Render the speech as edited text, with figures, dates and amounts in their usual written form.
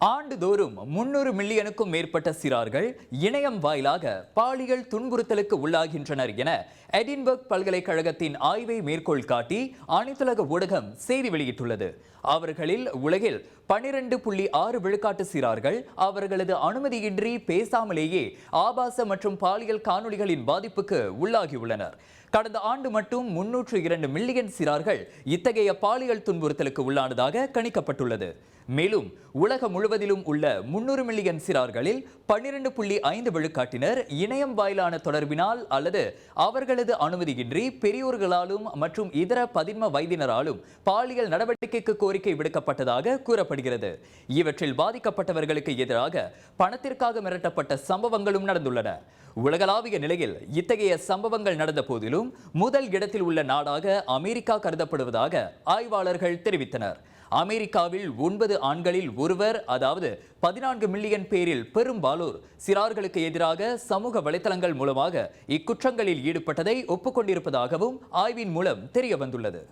ஆண்டுதோறும் 300 மில்லியனுக்கும் மேற்பட்ட சிறார்கள் இணையம் வாயிலாக பாலியல் துன்புறுத்தலுக்கு உள்ளாகின்றனர் என எடின்பர்க் பல்கலைக்கழகத்தின் ஆய்வை மேற்கோள் காட்டி அனைத்துலக ஊடகம் செய்தி வெளியிட்டுள்ளது. அவர்களில் உலகில் 12.6 விழுக்காட்டு சிறார்கள் அவர்களது அனுமதியின்றி பேசாமலேயே ஆபாச மற்றும் பாலியல் காணொளிகளின் பாதிப்புக்கு உள்ளாகியுள்ளனர். கடந்த ஆண்டு மட்டும் 302 மில்லியன் சிறார்கள் இத்தகைய பாலியல் துன்புறுத்தலுக்கு உள்ளானதாக கணிக்கப்பட்டுள்ளது. மேலும் உலகம் முழுவதிலும் உள்ள 300 மில்லியன் சிறார்களில் 12.5 விழுக்காட்டினர் இணையம் வாயிலான தொடர்பினால் அல்லது அவர்களது அனுமதியின்றி பெரியோர்களாலும் மற்றும் இதர 11 வயதினராலும் பாலியல் நடவடிக்கைக்கு கோரிக்கை விடுக்கப்பட்டதாக கூறப்படுகிறது. இவற்றில் பாதிக்கப்பட்டவர்களுக்கு எதிராக பணத்திற்காக மிரட்டப்பட்ட சம்பவங்களும் நடந்துள்ளன. உலகளாவிய நிலையில் இத்தகைய சம்பவங்கள் நடந்த போதிலும் முதல் இடத்தில் உள்ள நாடாக அமெரிக்கா கருதப்படுவதாக ஆய்வாளர்கள் தெரிவித்தனர். அமெரிக்காவில் 9 ஆண்களில் ஒருவர், அதாவது 14 மில்லியன் பேரில் பெரும்பாலோர் சிறார்களுக்கு எதிராக சமூக வலைதளங்கள் மூலமாக இக்குற்றங்களில் ஈடுபட்டதை ஒப்புக்கொண்டிருப்பதாகவும் ஆய்வின் மூலம் தெரிய வந்துள்ளது.